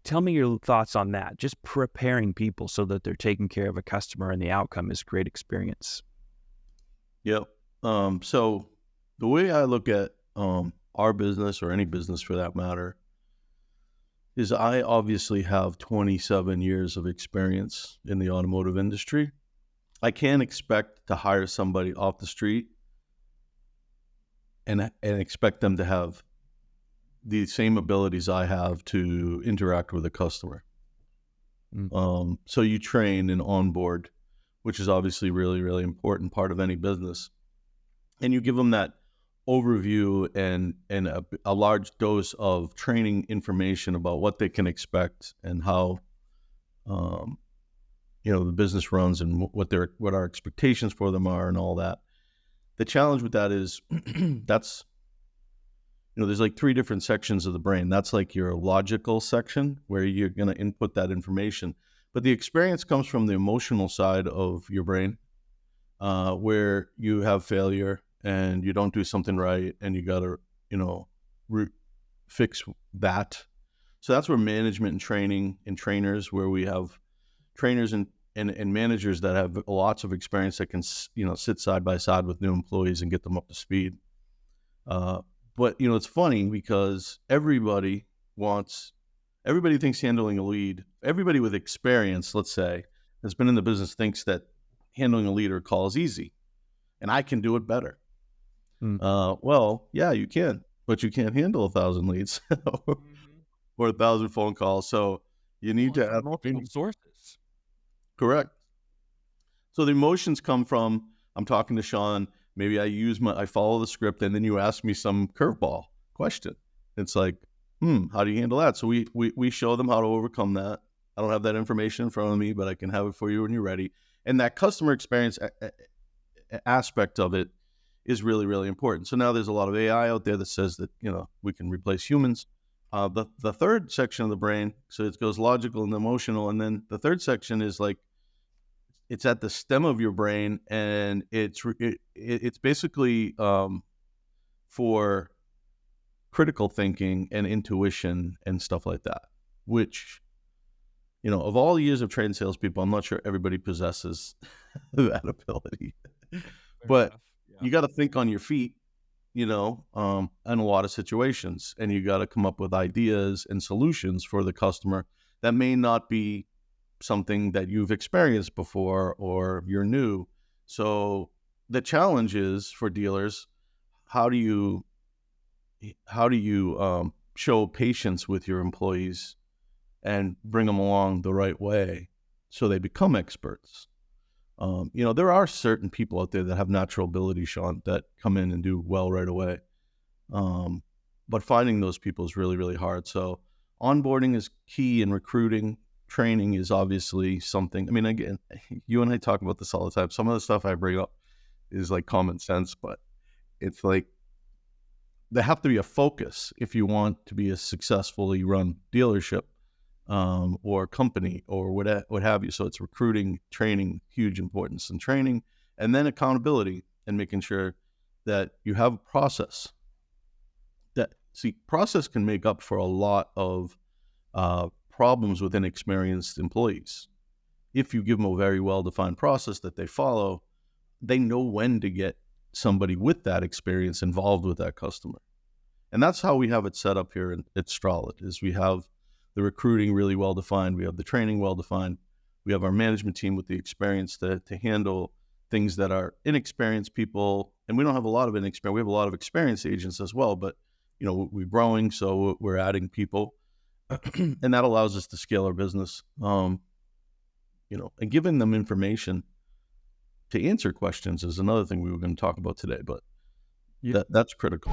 tell me your thoughts on that. Just preparing people so that they're taking care of a customer and the outcome is great experience. Yep. So the way I look at our business, or any business for that matter, is I obviously have 27 years of experience in the automotive industry. I can't expect to hire somebody off the street and expect them to have the same abilities I have to interact with a customer. So you train and onboard, which is obviously really, really important part of any business. And you give them that overview and a large dose of training information about what they can expect and how the business runs and what our expectations for them are and all that. The challenge with that is that's there's like 3 different sections of the brain. That's like your logical section where you're going to input that information, but the experience comes from the emotional side of your brain, where you have failure and you don't do something right and you got to fix that. So that's where management and training and trainers, where we have trainers and managers that have lots of experience that can sit side by side with new employees and get them up to speed. But it's funny because everybody thinks handling a lead, everybody with experience, let's say, that's been in the business, thinks that handling a lead or call is easy and I can do it better. Well, yeah, you can, but you can't handle 1,000 leads or 1,000 phone calls. So you need to have multiple sources. Correct. So the emotions come from, I'm talking to Shaun, maybe I follow the script, and then you ask me some curveball question. It's like, how do you handle that? So we show them how to overcome that. I don't have that information in front of me, but I can have it for you when you're ready. And that customer experience aspect of it is really, really important. So now there's a lot of AI out there that says that, we can replace humans. The third section of the brain, so it goes logical and emotional. And then the third section is like, it's at the stem of your brain, and it's basically for critical thinking and intuition and stuff like that, which, of all the years of trained salespeople, I'm not sure everybody possesses that ability. But you got to think on your feet, in a lot of situations, and you got to come up with ideas and solutions for the customer that may not be something that you've experienced before or you're new. So the challenge is for dealers, how do you show patience with your employees and bring them along the right way so they become experts? There are certain people out there that have natural ability, Shaun, that come in and do well right away. But finding those people is really, really hard. So onboarding is key in recruiting. Training is obviously something. I mean, again, you and I talk about this all the time. Some of the stuff I bring up is like common sense, but it's like there have to be a focus if you want to be a successfully run dealership or company or what have you. So it's recruiting, training, huge importance in training, and then accountability and making sure that you have a process. Process can make up for a lot of problems with inexperienced employees. If you give them a very well-defined process that they follow, they know when to get somebody with that experience involved with that customer. And that's how we have it set up here at Strolid, is we have the recruiting really well-defined, we have the training well-defined, we have our management team with the experience to handle things that are inexperienced people, and we don't have a lot of inexperienced, we have a lot of experienced agents as well, but we're growing, so we're adding people. And that allows us to scale our business, and giving them information to answer questions is another thing we were going to talk about today, but that's critical.